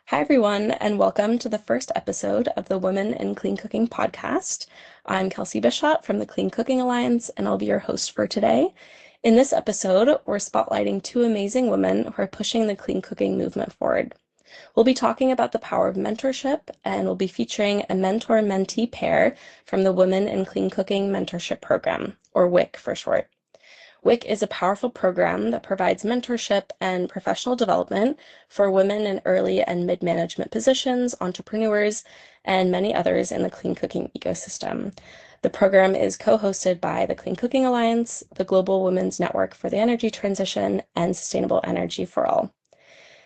Hi, everyone, and welcome to the first episode of the Women in Clean Cooking podcast. I'm Kelsey Bischot from the Clean Cooking Alliance, and I'll be your host for today. In this episode, we're spotlighting two amazing women who are pushing the clean cooking movement forward. We'll be talking about the power of mentorship, and we'll be featuring a mentor-mentee pair from the Women in Clean Cooking Mentorship Program, or WICC for short. WICC is a powerful program that provides mentorship and professional development for women in early and mid-management positions, entrepreneurs, and many others in the clean cooking ecosystem. The program is co-hosted by the Clean Cooking Alliance, the Global Women's Network for the Energy Transition, and Sustainable Energy for All.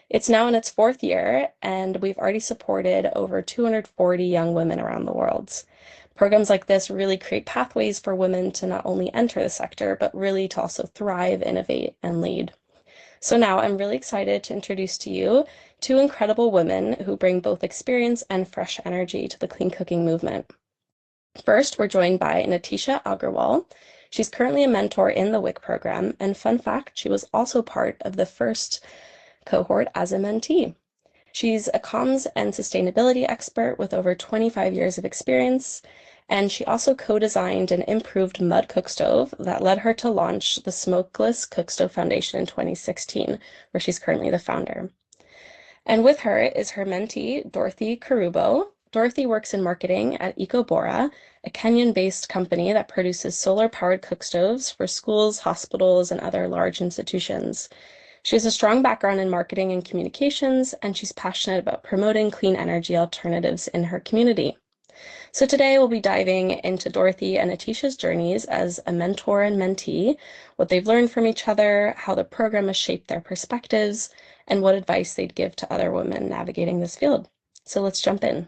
It's now in its fourth year, and we've already supported over 240 young women around the world. Programs like this really create pathways for women to not only enter the sector, but really to also thrive, innovate, and lead. So now I'm really excited to introduce to you two incredible women who bring both experience and fresh energy to the clean cooking movement. First, we're joined by Nitisha Agrawal. She's currently a mentor in the WICC program, and fun fact, she was also part of the first cohort as a mentee. She's a comms and sustainability expert with over 25 years of experience, and she also co-designed an improved mud cookstove that led her to launch the Smokeless Cookstove Foundation in 2016, where she's currently the founder. And with her is her mentee, Dorothy Kerubo. Dorothy works in marketing at Ecobora, a Kenyan-based company that produces solar-powered cookstoves for schools, hospitals, and other large institutions. She has a strong background in marketing and communications, and she's passionate about promoting clean energy alternatives in her community. So today we'll be diving into Dorothy and Nitisha's journeys as a mentor and mentee, what they've learned from each other, how the program has shaped their perspectives, and what advice they'd give to other women navigating this field. So let's jump in.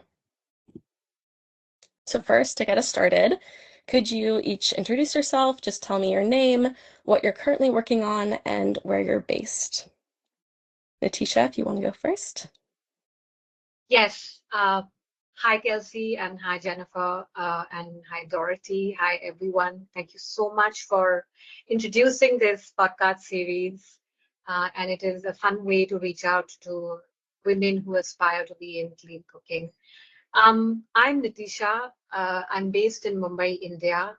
So first, to get us started, could you each introduce yourself, just tell me your name, what you're currently working on, and where you're based? Nitisha, if you want to go first. Yes. Hi, Kelsey, and hi, Jennifer, and hi, Dorothy. Hi, everyone. Thank you so much for introducing this podcast series. And it is a fun way to reach out to women who aspire to be in clean cooking. I'm Nitisha. I'm based in Mumbai, India.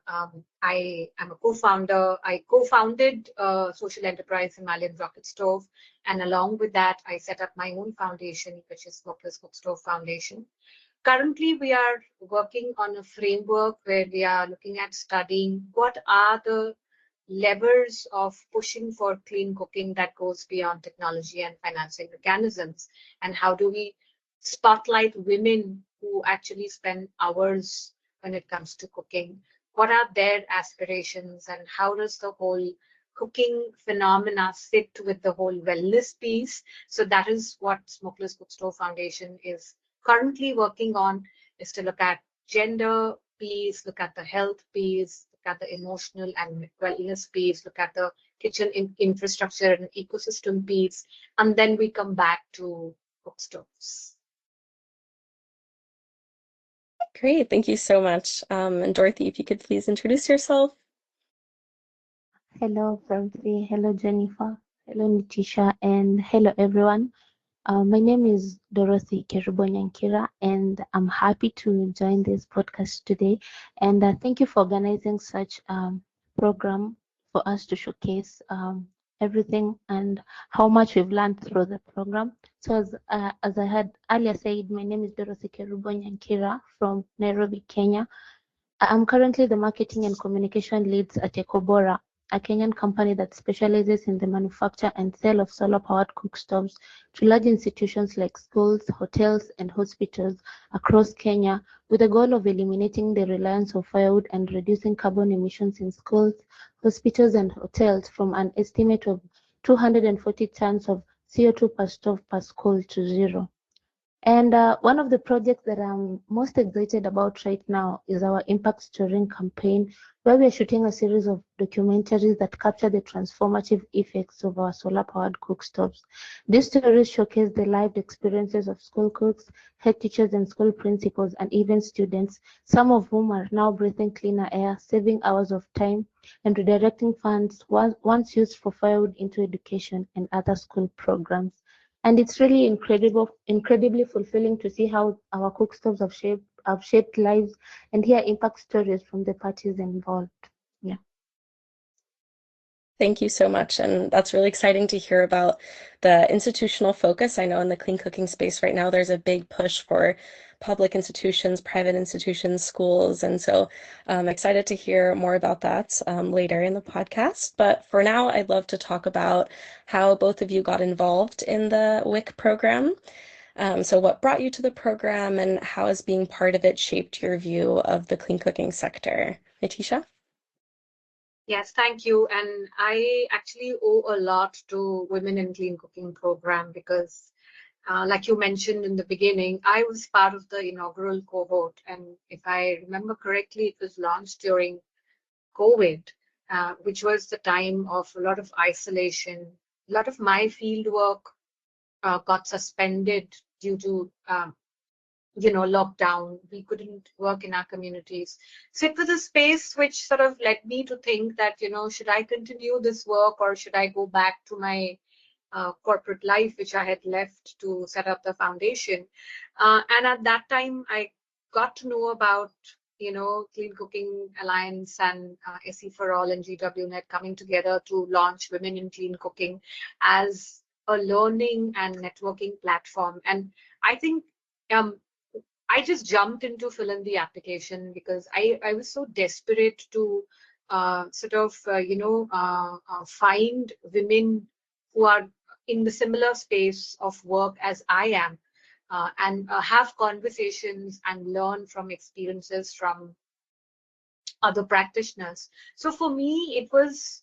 I am a co-founder. I co-founded social enterprise Himalayan Rocket Stove, and along with that, I set up my own foundation, which is Smokeless Cookstove Foundation. Currently, we are working on a framework where we are looking at studying what are the levers of pushing for clean cooking that goes beyond technology and financing mechanisms, and how do we spotlight women who actually spend hours when it comes to cooking. What are their aspirations, and how does the whole cooking phenomena sit with the whole wellness piece? So that is what Smokeless Cookstove Foundation is currently working on, is to look at gender piece, look at the health piece, look at the emotional and wellness piece, look at the kitchen infrastructure and ecosystem piece, and then we come back to cookstoves. Great, thank you so much. And Dorothy, if you could please introduce yourself. Hello, Dorothy. Hello, Jennifer. Hello, Nitisha, and hello, everyone. My name is Dorothy Kerubo, and I'm happy to join this podcast today. And thank you for organizing such program for us to showcase everything and how much we've learned through the program. So as I had earlier said, my name is Dorothy Kerubo Nyankira from Nairobi, Kenya. I'm currently the marketing and communication leads at Ecobora, a Kenyan company that specializes in the manufacture and sale of solar-powered cookstoves to large institutions like schools, hotels, and hospitals across Kenya, with the goal of eliminating the reliance of firewood and reducing carbon emissions in schools, hospitals, and hotels from an estimate of 240 tons of CO2 per stove per school to zero. And one of the projects that I'm most excited about right now is our Impact Storing campaign, where we are shooting a series of documentaries that capture the transformative effects of our solar-powered cookstoves. These stories showcase the lived experiences of school cooks, head teachers, and school principals, and even students, some of whom are now breathing cleaner air, saving hours of time, and redirecting funds once used for firewood into education and other school programs. And it's really incredibly fulfilling to see how our cook stoves have shaped lives and hear impact stories from the parties involved. Yeah. Thank you so much. And that's really exciting to hear about the institutional focus. I know in the clean cooking space right now, there's a big push for public institutions, private institutions, schools. And so I'm excited to hear more about that later in the podcast. But for now, I'd love to talk about how both of you got involved in the WIC program. So what brought you to the program and how has being part of it shaped your view of the clean cooking sector? Nitisha? Yes, thank you. And I actually owe a lot to Women in Clean Cooking program because, like you mentioned in the beginning, I was part of the inaugural cohort. And if I remember correctly, it was launched during COVID, which was the time of a lot of isolation. A lot of my field work got suspended due to lockdown. We couldn't work in our communities. So it was a space which sort of led me to think that, should I continue this work or should I go back to my corporate life, which I had left to set up the foundation. And at that time, I got to know about, Clean Cooking Alliance and SE for All and GWNet coming together to launch Women in Clean Cooking as a learning and networking platform. And I think I just jumped into fill in the application because I was so desperate to find women who are in the similar space of work as I am and have conversations and learn from experiences from other practitioners. So for me, it was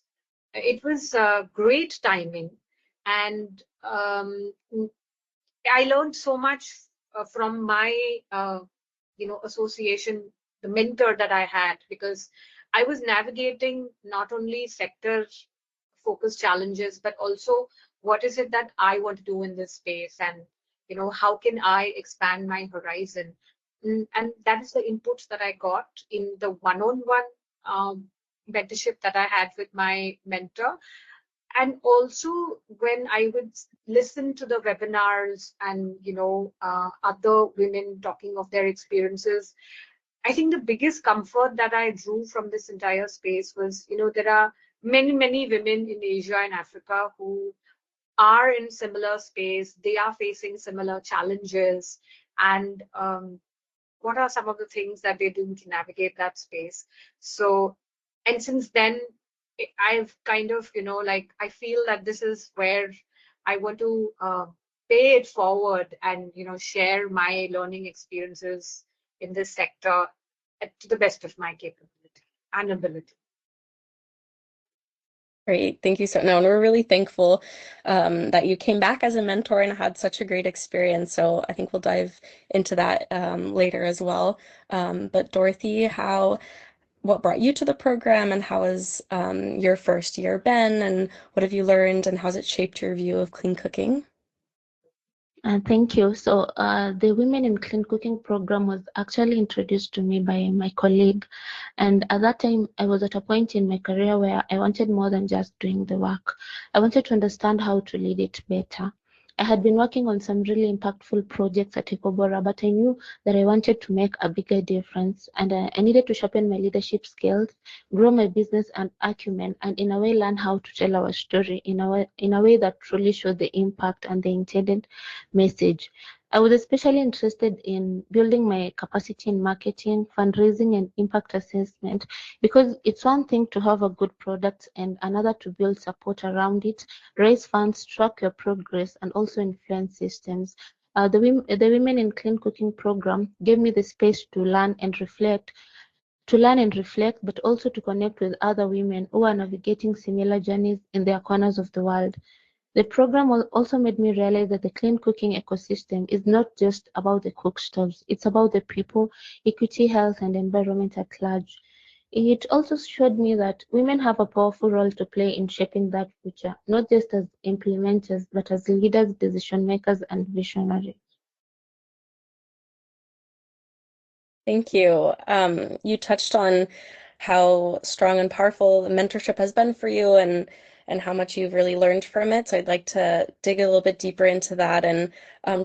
great timing, and I learned so much from my association, the mentor that I had, because I was navigating not only sector focused challenges, but also what is it that I want to do in this space, and how can I expand my horizon. And that is the inputs that I got in the one-on-one mentorship that I had with my mentor. And also when I would listen to the webinars and other women talking of their experiences, I think the biggest comfort that I drew from this entire space was, there are many women in Asia and Africa who are in similar space. They are facing similar challenges, and what are some of the things that they do to navigate that space. So, and since then, I've kind of, I feel that this is where I want to pay it forward and, share my learning experiences in this sector to the best of my capability and ability. Great. Thank you so no, and we're really thankful that you came back as a mentor and had such a great experience. So I think we'll dive into that later as well. But Dorothy, what brought you to the program and how has your first year been and what have you learned and how's it shaped your view of clean cooking? Thank you. So, the Women in Clean Cooking program was actually introduced to me by my colleague. And at that time, I was at a point in my career where I wanted more than just doing the work. I wanted to understand how to lead it better. I had been working on some really impactful projects at Ecobora, but I knew that I wanted to make a bigger difference. And I needed to sharpen my leadership skills, grow my business and acumen, and in a way learn how to tell our story in a way that truly showed the impact and the intended message. I was especially interested in building my capacity in marketing, fundraising, and impact assessment because it's one thing to have a good product and another to build support around it, raise funds, track your progress, and also influence systems. The Women in Clean Cooking program gave me the space to learn and reflect, but also to connect with other women who are navigating similar journeys in their corners of the world. The program also made me realize that the clean cooking ecosystem is not just about the cook stoves, it's about the people, equity, health, and environment at large. It also showed me that women have a powerful role to play in shaping that future, not just as implementers, but as leaders, decision makers, and visionaries. Thank you. You touched on how strong and powerful the mentorship has been for you and how much you've really learned from it. So I'd like to dig a little bit deeper into that and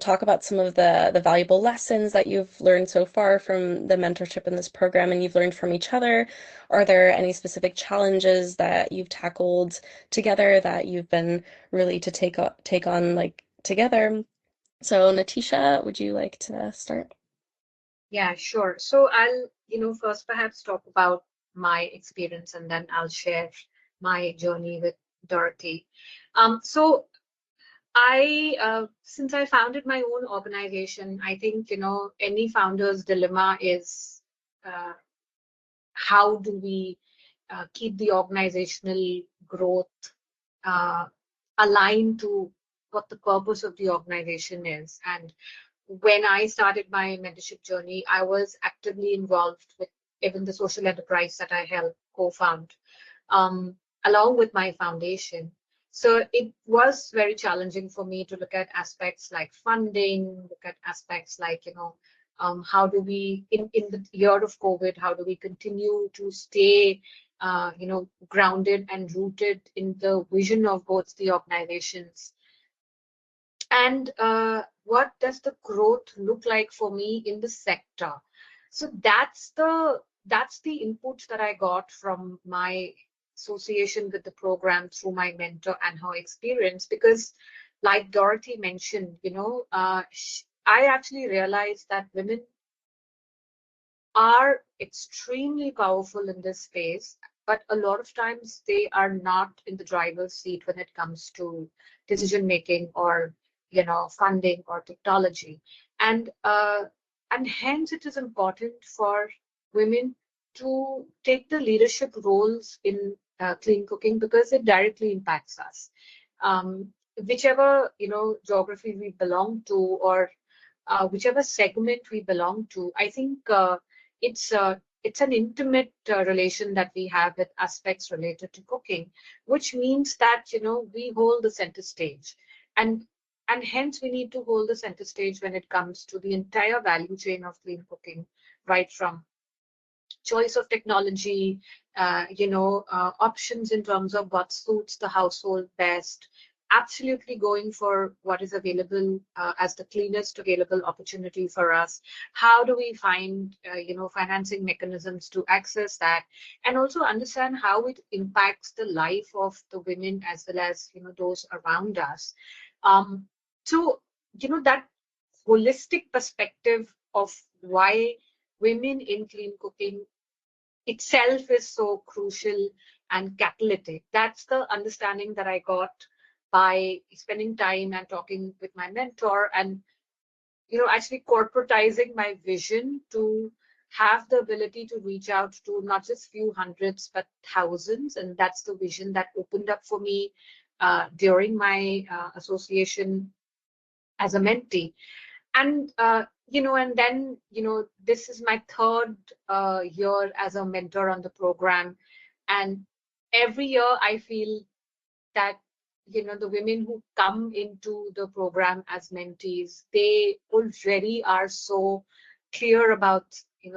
talk about some of the valuable lessons that you've learned so far from the mentorship in this program and you've learned from each other. Are there any specific challenges that you've tackled together that you've been really to take on like together? So Nitisha, would you like to start? Yeah, sure. So I'll, first perhaps talk about my experience and then I'll share my journey with Dorothy. So since I founded my own organization, I think, any founder's dilemma is how do we keep the organizational growth uh, aligned to what the purpose of the organization is. And when I started my mentorship journey, I was actively involved with even the social enterprise that I helped co-found, um, along with my foundation. So it was very challenging for me to look at aspects like funding, look at aspects like, how do we, in the year of COVID, how do we continue to stay, grounded and rooted in the vision of both the organizations? And what does the growth look like for me in the sector? So that's the input that I got from my association with the program through my mentor and her experience. Because, like Dorothy mentioned, I actually realized that women are extremely powerful in this space, but a lot of times they are not in the driver's seat when it comes to decision making or funding or technology, and hence it is important for women to take the leadership roles in clean cooking because it directly impacts us. Whichever geography we belong to or whichever segment we belong to, I think it's an intimate relation that we have with aspects related to cooking, which means that we hold the center stage, and hence we need to hold the center stage when it comes to the entire value chain of clean cooking, right from choice of technology, options in terms of what suits the household best, absolutely going for what is available as the cleanest available opportunity for us. How do we find, financing mechanisms to access that, and also understand how it impacts the life of the women as well as, those around us. So, that holistic perspective of why women in clean cooking itself is so crucial and catalytic. That's the understanding that I got by spending time and talking with my mentor and, actually corporatizing my vision to have the ability to reach out to not just few hundreds, but thousands. And that's the vision that opened up for me during my association as a mentee. And and then this is my third year as a mentor on the program, and every year I feel that the women who come into the program as mentees, they already are so clear about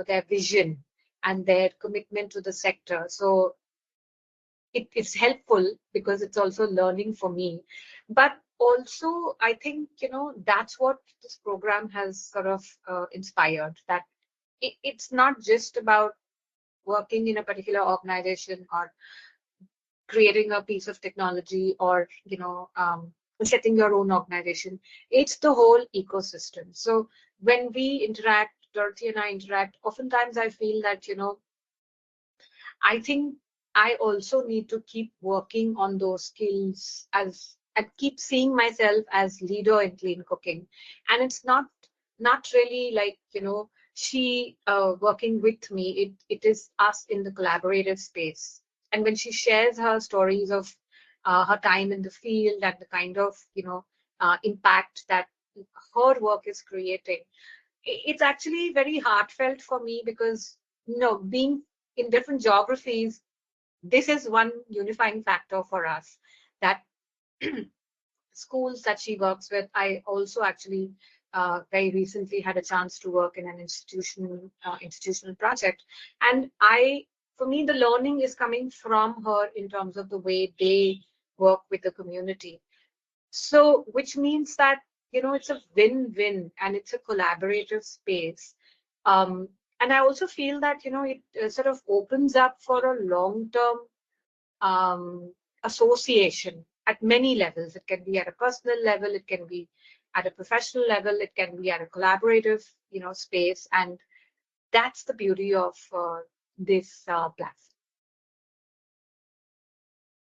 their vision and their commitment to the sector. So it's helpful because it's also learning for me. But also, I think, that's what this program has sort of inspired, that it's not just about working in a particular organization or creating a piece of technology or, setting your own organization. It's the whole ecosystem. So when we interact, Dorothy and I interact, oftentimes I feel that, I think I also need to keep working on those skills as and keep seeing myself as leader in clean cooking. And it's not really like, she working with me. It is us in the collaborative space. And when she shares her stories of her time in the field and the kind of, impact that her work is creating, it's actually very heartfelt for me because, being in different geographies, this is one unifying factor for us, that schools that she works with. I also actually very recently had a chance to work in an institutional project, and for me, the learning is coming from her in terms of the way they work with the community. So, which means that, it's a win-win and it's a collaborative space. And I also feel that, it sort of opens up for a long-term association at many levels. It can be at a personal level, it can be at a professional level, it can be at a collaborative, space. And that's the beauty of this platform.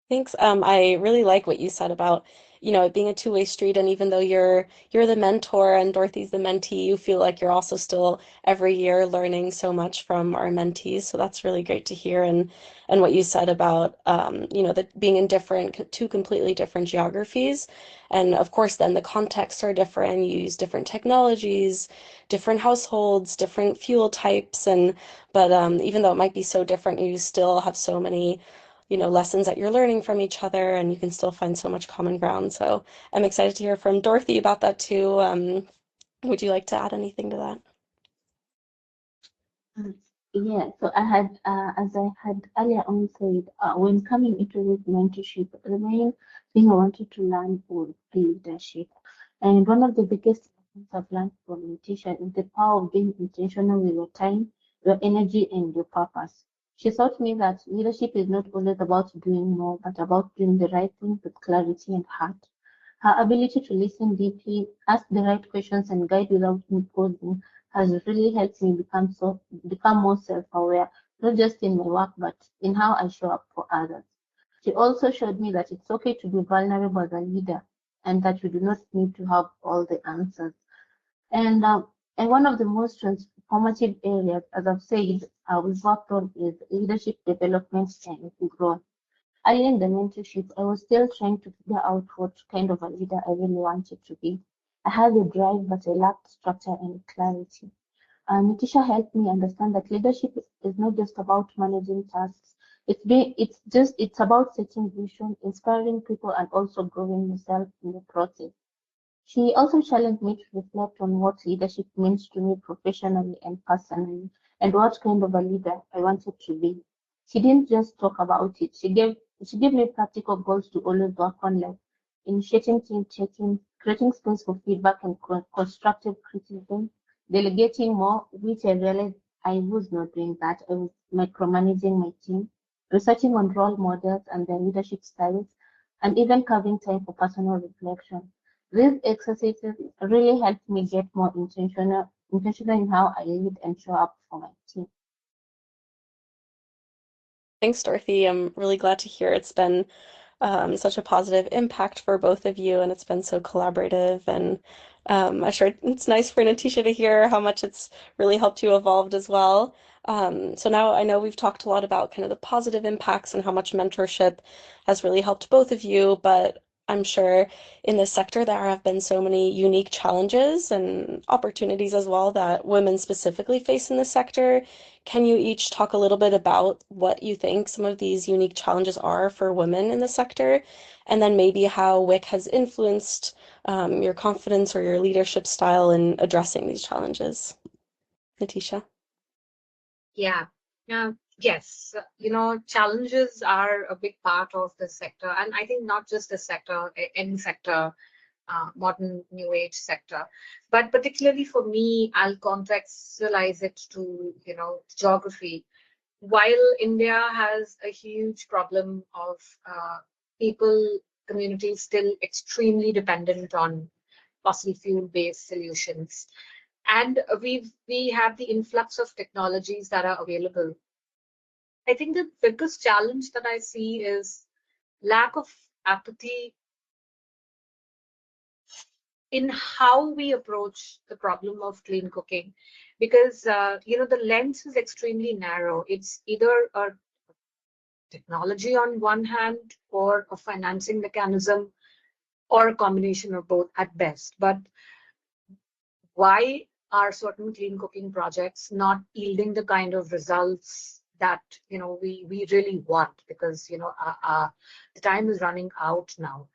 Thanks. I really like what you said about, it being a two-way street, and even though you're the mentor and Dorothy's the mentee, you feel like you're also still every year learning so much from our mentees. So that's really great to hear. And what you said about, that being in two completely different geographies, and of course then the contexts are different. You use different technologies, different households, different fuel types, but even though it might be so different, you still have so many lessons that you're learning from each other, and you can still find so much common ground. So I'm excited to hear from Dorothy about that too. Would you like to add anything to that? Yeah, so I had, as I had earlier on said, when coming into this mentorship, the main thing I wanted to learn was leadership. And one of the biggest lessons I've learned from Nitisha is the power of being intentional with your time, your energy, and your purpose. She taught me that leadership is not always about doing more, but about doing the right thing with clarity and heart. Her ability to listen deeply, ask the right questions, and guide without imposing has really helped me become more self-aware, not just in my work, but in how I show up for others. She also showed me that it's okay to be vulnerable as a leader, and that you do not need to have all the answers. And and one of the most transformative areas, as I've said, we've worked on is leadership development and growth. Early in the mentorship, I was still trying to figure out what kind of a leader I really wanted to be. I had a drive, but I lacked structure and clarity. Nitisha helped me understand that leadership is not just about managing tasks. It's about setting vision, inspiring people, and also growing yourself in the process. She also challenged me to reflect on what leadership means to me professionally and personally, and what kind of a leader I wanted to be. She didn't just talk about it. She gave me practical goals to always work on, like initiating team check-ins, creating space for feedback and constructive criticism, delegating more, which I realized I was not doing that. I was micromanaging my team, researching on role models and their leadership styles, and even carving time for personal reflection. These exercises really helped me get more intentional in how I lead and show up for my team. Thanks, Dorothy. I'm really glad to hear it's been such a positive impact for both of you, and it's been so collaborative. And I'm sure it's nice for Nitisha to hear how much it's really helped you evolve as well. So now I know we've talked a lot about kind of the positive impacts and how much mentorship has really helped both of you, but I'm sure in this sector there have been so many unique challenges and opportunities as well that women specifically face in this sector. Can you each talk a little bit about what you think some of these unique challenges are for women in the sector, and then maybe how WICC has influenced your confidence or your leadership style in addressing these challenges? Nitisha? Yeah. Yes, challenges are a big part of the sector, and I think not just the sector, any sector, modern new age sector, but particularly for me, I'll contextualize it to, geography. While India has a huge problem of people, communities still extremely dependent on fossil fuel-based solutions, and we have the influx of technologies that are available. I think the biggest challenge that I see is lack of apathy in how we approach the problem of clean cooking, because the lens is extremely narrow. It's either a technology on one hand or a financing mechanism or a combination of both at best. But why are certain clean cooking projects not yielding the kind of results that we really want? Because the time is running out now.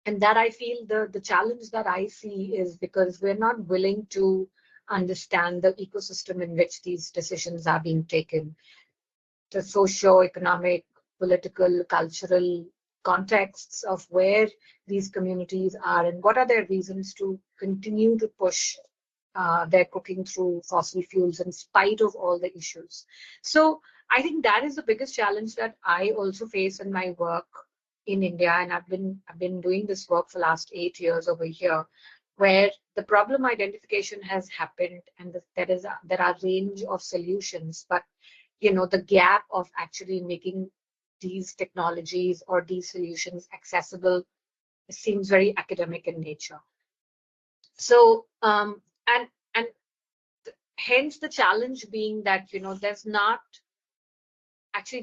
And that I feel the challenge that I see is because we're not willing to understand the ecosystem in which these decisions are being taken, the socio-economic, political, cultural contexts of where these communities are and what are their reasons to continue to push their cooking through fossil fuels in spite of all the issues. So I think that is the biggest challenge that I also face in my work in India, and I've been doing this work for the last 8 years over here, where the problem identification has happened, and there are range of solutions, but the gap of actually making these technologies or these solutions accessible seems very academic in nature. So and hence the challenge being that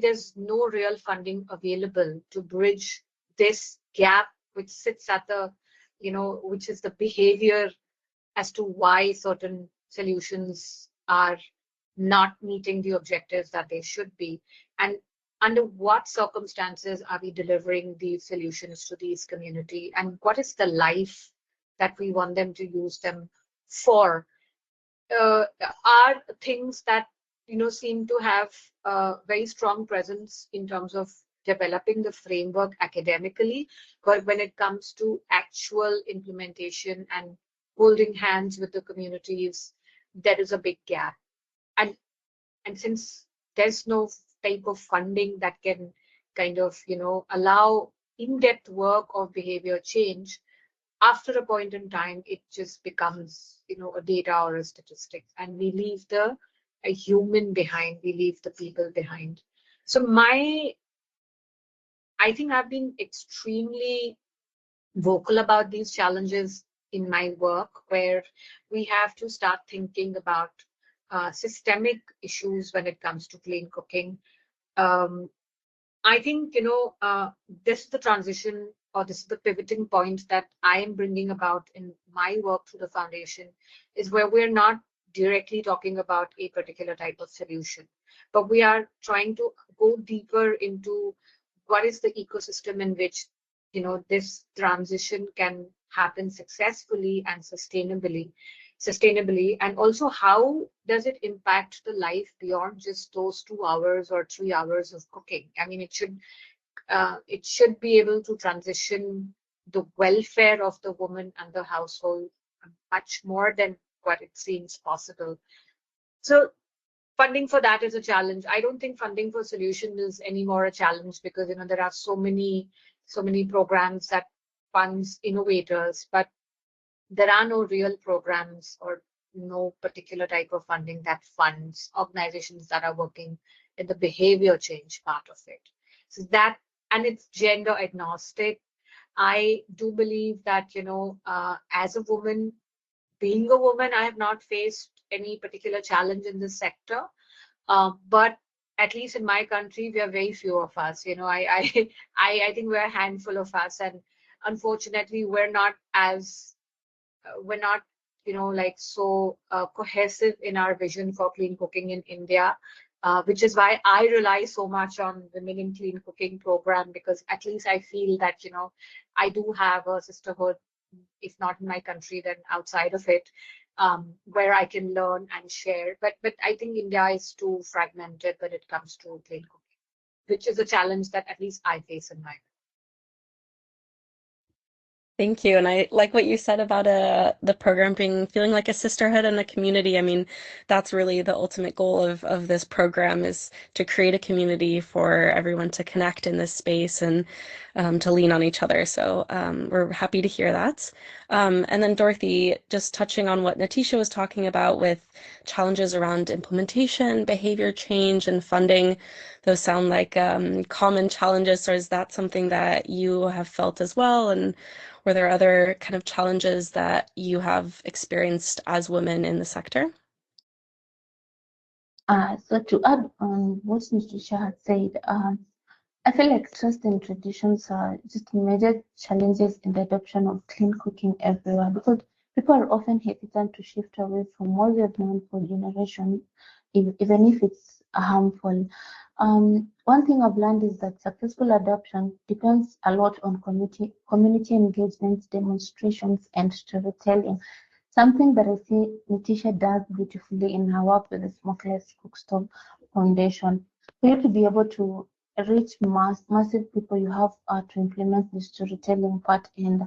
there's no real funding available to bridge this gap, which sits at the which is the behavior as to why certain solutions are not meeting the objectives that they should be, and under what circumstances are we delivering these solutions to these community, and what is the life that we want them to use them for. Are things that seem to have a very strong presence in terms of developing the framework academically, but when it comes to actual implementation and holding hands with the communities, there is a big gap. And since there's no type of funding that can kind of allow in-depth work of behavior change, after a point in time, it just becomes, a data or a statistic, and we leave a human behind, we leave the people behind. So I think I've been extremely vocal about these challenges in my work, where we have to start thinking about systemic issues when it comes to clean cooking. I think, this is the transition, or this is the pivoting point that I am bringing about in my work through the foundation, is where we're not directly talking about a particular type of solution, but we are trying to go deeper into what is the ecosystem in which, this transition can happen successfully and sustainably, and also how does it impact the life beyond just those 2 hours or 3 hours of cooking. I mean, it should be able to transition the welfare of the woman and the household much more than what it seems possible. So funding for that is a challenge. I don't think funding for solution is anymore a challenge, because there are so many programs that funds innovators, but there are no real programs or no particular type of funding that funds organizations that are working in the behavior change part of it. So that, and it's gender agnostic. I do believe that, as a woman, being a woman, I have not faced any particular challenge in this sector. But at least in my country, we are very few of us. I think we're a handful of us, and unfortunately, we're not, like so cohesive in our vision for clean cooking in India, which is why I rely so much on Women in Clean Cooking program, because at least I feel that, I do have a sisterhood, if not in my country, then outside of it, where I can learn and share. But I think India is too fragmented when it comes to clean cooking, which is a challenge that at least I face in my. Thank you. And I like what you said about the program feeling like a sisterhood and a community. I mean, that's really the ultimate goal of this program, is to create a community for everyone to connect in this space and to lean on each other. So we're happy to hear that. And then Dorothy, just touching on what Nitisha was talking about with challenges around implementation, behavior change, and funding, those sound like common challenges. So is that something that you have felt as well? And were there other kind of challenges that you have experienced as women in the sector? So to add on what Nitisha had said, I feel like trust and traditions are just major challenges in the adoption of clean cooking everywhere, because people are often hesitant to shift away from what they've known for generations, even if it's harmful. One thing I've learned is that successful adoption depends a lot on community engagement, demonstrations, and storytelling. Something that I see Nitisha does beautifully in her work with the Smokeless Cookstove Foundation. For you to be able to reach massive people, you have to implement the storytelling part and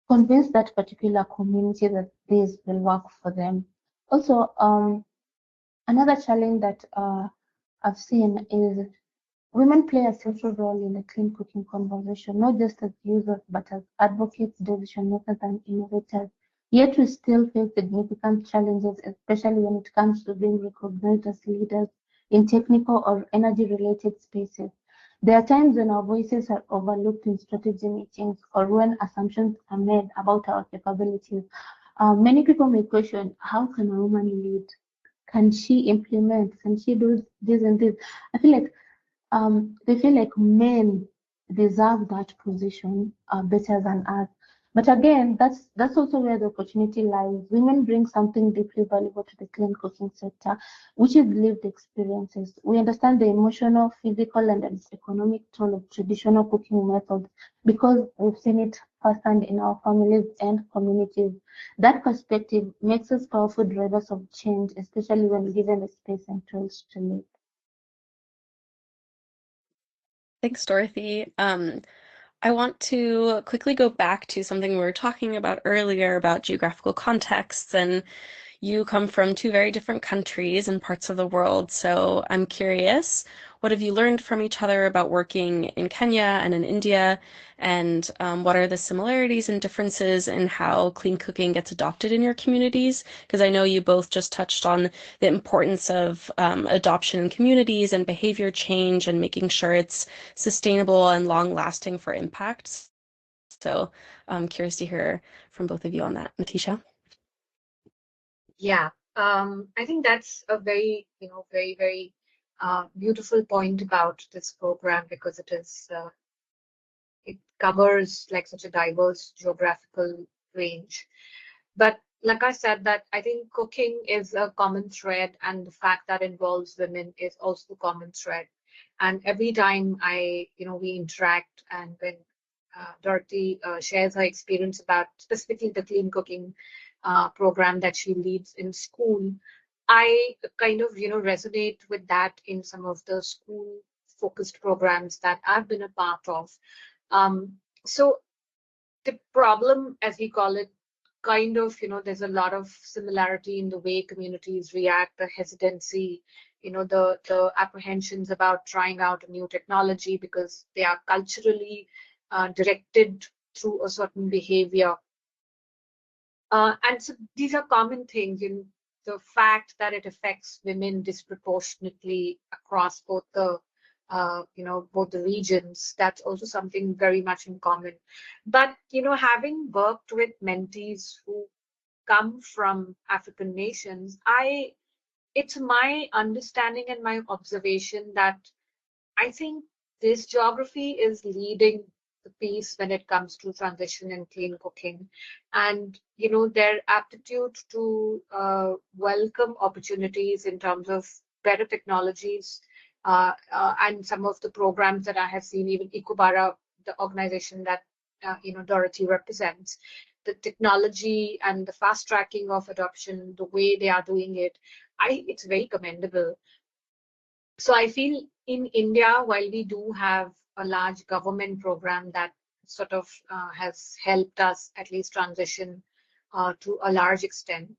convince that particular community that this will work for them. Also, another challenge that I've seen is women play a central role in the clean cooking conversation, not just as users, but as advocates, decision makers, and innovators. Yet we still face significant challenges, especially when it comes to being recognized as leaders in technical or energy-related spaces. There are times when our voices are overlooked in strategy meetings or when assumptions are made about our capabilities. Many people may question, how can a woman lead? Can she implement? Can she do this and this? I feel like they feel like men deserve that position better than us. But again, that's also where the opportunity lies. Women bring something deeply valuable to the clean cooking sector, which is lived experiences. We understand the emotional, physical, and economic toll of traditional cooking methods because we've seen it firsthand in our families and communities. That perspective makes us powerful drivers of change, especially when given the space and tools to lead. Thanks, Dorothy. I want to quickly go back to something we were talking about earlier about geographical contexts, and you come from two very different countries and parts of the world. So I'm curious, what have you learned from each other about working in Kenya and in India? And what are the similarities and differences in how clean cooking gets adopted in your communities? Because I know you both just touched on the importance of adoption in communities and behavior change and making sure it's sustainable and long lasting for impacts. So I'm curious to hear from both of you on that. Nitisha? Yeah, I think that's a very, very beautiful point about this program because it covers like such a diverse geographical range. But like I said, that I think cooking is a common thread, and the fact that involves women is also a common thread. And every time we interact, and when Dorothy shares her experience about specifically the clean cooking program that she leads in school, I kind of, resonate with that in some of the school focused programs that I've been a part of. So the problem, as we call it, kind of, there's a lot of similarity in the way communities react, the hesitancy, the apprehensions about trying out a new technology because they are culturally directed through a certain behavior. And so these are common things in the fact that it affects women disproportionately across both the regions. That's also something very much in common. But, having worked with mentees who come from African nations, it's my understanding and my observation that I think this geography is leading the piece when it comes to transition and clean cooking. And, their aptitude to welcome opportunities in terms of better technologies and some of the programs that I have seen, even Ecobora, the organization that, Dorothy represents, the technology and the fast tracking of adoption, the way they are doing it, it's very commendable. So I feel in India, while we do have a large government program that sort of has helped us at least transition to a large extent,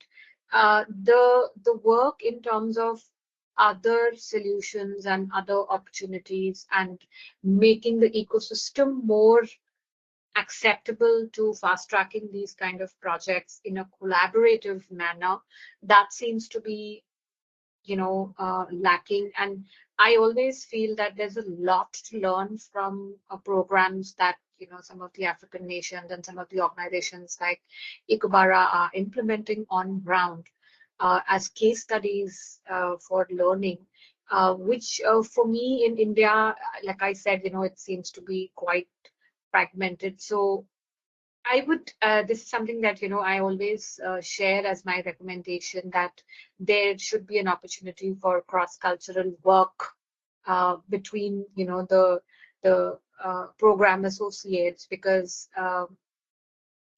the work in terms of other solutions and other opportunities and making the ecosystem more acceptable to fast tracking these kind of projects in a collaborative manner, that seems to be lacking. And I always feel that there's a lot to learn from programs that, some of the African nations and some of the organizations like Ecobora are implementing on ground as case studies for learning, which for me in India, like I said, it seems to be quite fragmented. So I would, this is something that, I always share as my recommendation, that there should be an opportunity for cross-cultural work between, the program associates, because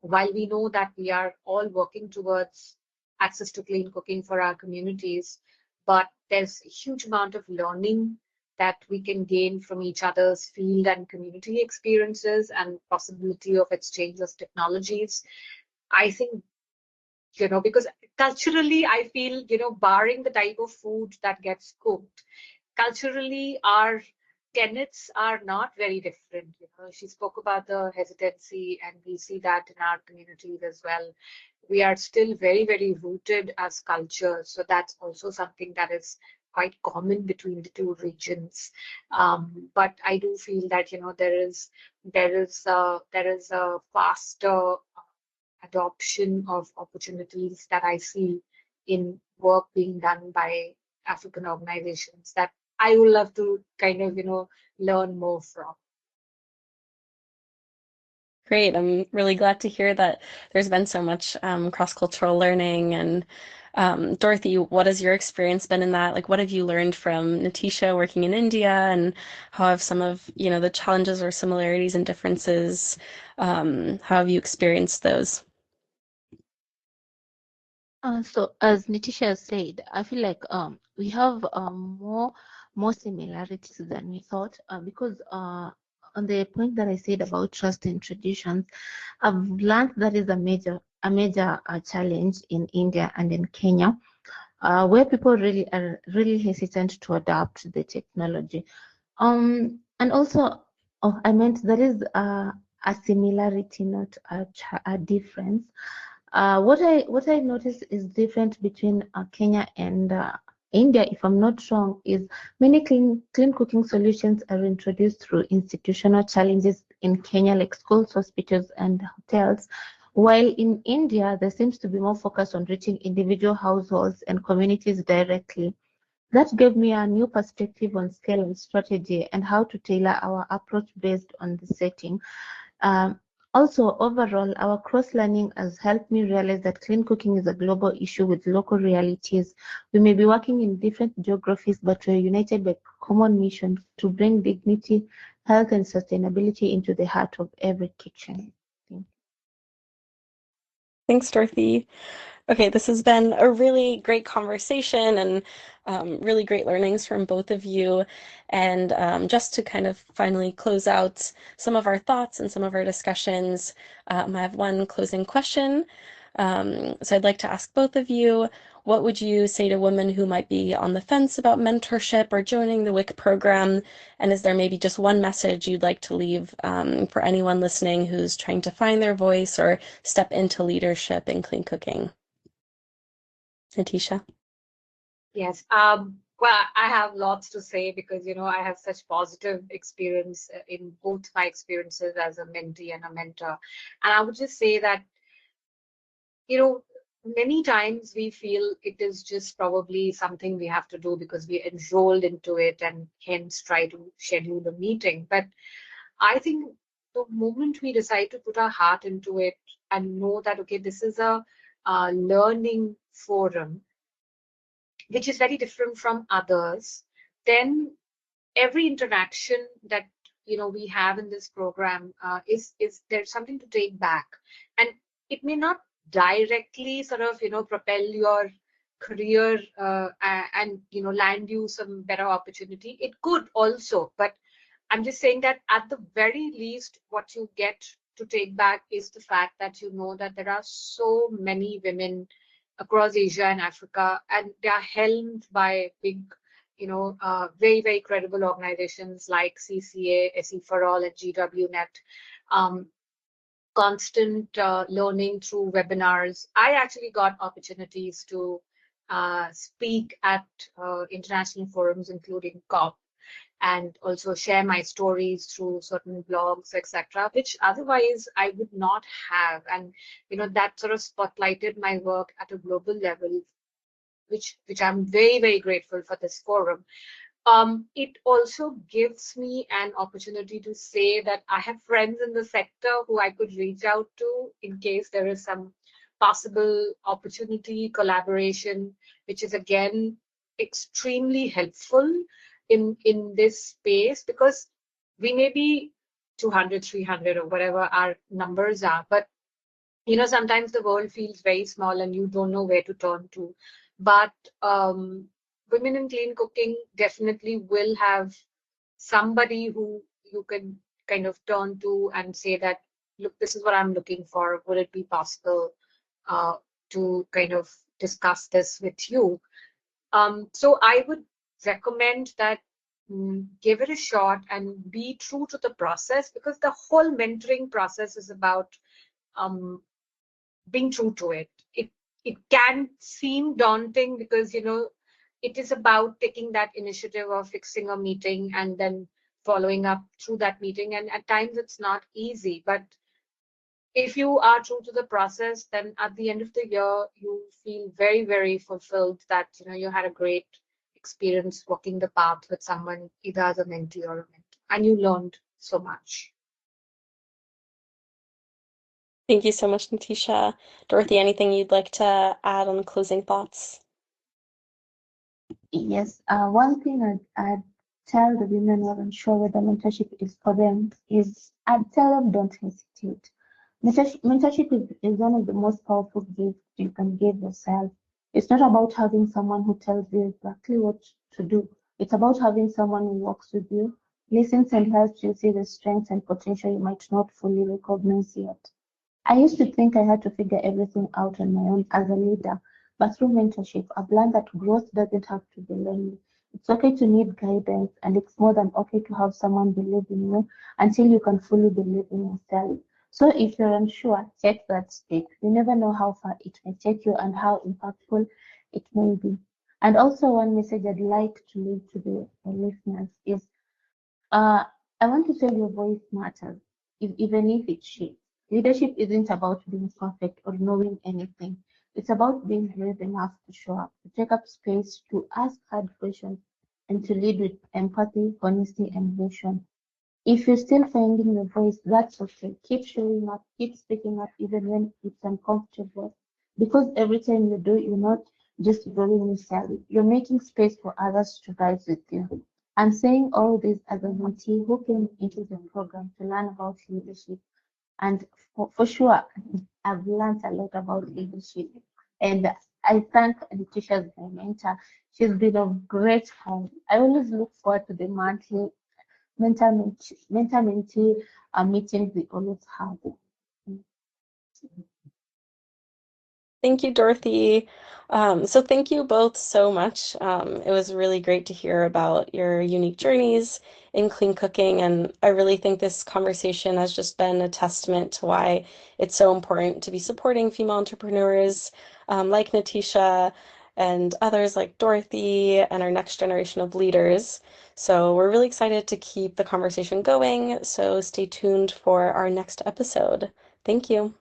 while we know that we are all working towards access to clean cooking for our communities, but there's a huge amount of learning that we can gain from each other's field and community experiences and possibility of exchange of technologies. I think, because culturally, I feel, barring the type of food that gets cooked, culturally, our tenets are not very different. She spoke about the hesitancy, and we see that in our communities as well. We are still very, very rooted as culture. So that's also something that is quite common between the two regions. But I do feel that, there is a faster adoption of opportunities that I see in work being done by African organizations that I would love to kind of, learn more from. Great. I'm really glad to hear that there's been so much cross-cultural learning. And Dorothy, what has your experience been in that? Like, what have you learned from Nitisha working in India, and how have some of, the challenges or similarities and differences, how have you experienced those? So as Nitisha said, I feel like we have more similarities than we thought because on the point that I said about trust and traditions, I've learned that is a major challenge in India and in Kenya, where people really are really hesitant to adapt the technology. And also, I meant there is a similarity, not a difference. What I noticed is different between Kenya and India, if I'm not wrong, is many clean cooking solutions are introduced through institutional challenges in Kenya, like schools, hospitals, and hotels. While in India, there seems to be more focus on reaching individual households and communities directly. That gave me a new perspective on scale and strategy and how to tailor our approach based on the setting. Um, Also, overall, our cross-learning has helped me realize that clean cooking is a global issue with local realities. We may be working in different geographies, but we're united by common mission to bring dignity, health, and sustainability into the heart of every kitchen. Thanks, Dorothy. Okay, this has been a really great conversation and really great learnings from both of you. And just to kind of finally close out some of our thoughts and some of our discussions, I have one closing question. So I'd like to ask both of you, what would you say to women who might be on the fence about mentorship or joining the WICC program? And is there maybe just one message you'd like to leave for anyone listening who's trying to find their voice or step into leadership in clean cooking? Nitisha? Yes. Well, I have lots to say because, I have such positive experience in both my experiences as a mentee and a mentor. And I would just say that, many times we feel it is just probably something we have to do because we're enrolled into it and hence try to schedule a meeting. But I think the moment we decide to put our heart into it and know that, okay, this is a learning forum, which is very different from others, then every interaction that we have in this program is there's something to take back, and it may not directly sort of propel your career and land you some better opportunity. It could also, but I'm just saying that at the very least, what you get to take back is the fact that that there are so many women across Asia and Africa, and they are helmed by big, very, very credible organizations like CCA, SE for All, and GWNet. Constant learning through webinars. I actually got opportunities to speak at international forums, including COP, and also share my stories through certain blogs, etc., which otherwise I would not have. And that sort of spotlighted my work at a global level, which I'm very, very grateful for this forum. It also gives me an opportunity to say that I have friends in the sector who I could reach out to in case there is some possible opportunity, collaboration, which is again extremely helpful in this space, because we may be 200, 300 or whatever our numbers are, but sometimes the world feels very small and you don't know where to turn to. But women in clean cooking definitely will have somebody who you can kind of turn to and say that, look, this is what I'm looking for. Would it be possible uh, to kind of discuss this with you? So I would recommend that give it a shot and be true to the process, because the whole mentoring process is about um, being true to it. It can seem daunting because it is about taking that initiative of fixing a meeting and then following up through that meeting, and at times it's not easy. But if you are true to the process, then at the end of the year you feel very, very fulfilled that you had a great experience walking the path with someone, either as a mentee or a mentor, and you learned so much. Thank you so much, Nitisha. Dorothy, anything you'd like to add on closing thoughts? Yes, one thing I'd tell the women who aren't sure whether mentorship is for them is I'd tell them don't hesitate. Mentorship is one of the most powerful gifts you can give yourself. It's not about having someone who tells you exactly what to do. It's about having someone who walks with you, listens and helps you see the strengths and potential you might not fully recognize yet. I used to think I had to figure everything out on my own as a leader, but through mentorship, I've learned that growth doesn't have to be lonely. It's okay to need guidance, and it's more than okay to have someone believe in you until you can fully believe in yourself. So if you're unsure, take that step. You never know how far it may take you and how impactful it may be. And also, one message I'd like to leave to the listeners is uh, I want to say your voice matters, even if it's shapes. Leadership isn't about being perfect or knowing anything. It's about being brave enough to show up, to take up space, to ask hard questions, and to lead with empathy, honesty, and vision. If you're still finding your voice, that's okay. Keep showing up, keep speaking up, even when it's uncomfortable. Because every time you do, you're not just growing yourself, you're making space for others to rise with you. I'm saying all this as a mentee who came into the program to learn about leadership. And for sure, I've learned a lot about leadership. And I thank Nitisha as my mentor. She's been of great help. I always look forward to the monthly mentor-mentee meetings we always have. Thank you, Dorothy. So thank you both so much. It was really great to hear about your unique journeys in clean cooking, and I really think this conversation has just been a testament to why it's so important to be supporting female entrepreneurs like Nitisha and others like Dorothy and our next generation of leaders. So we're really excited to keep the conversation going, so stay tuned for our next episode. Thank you.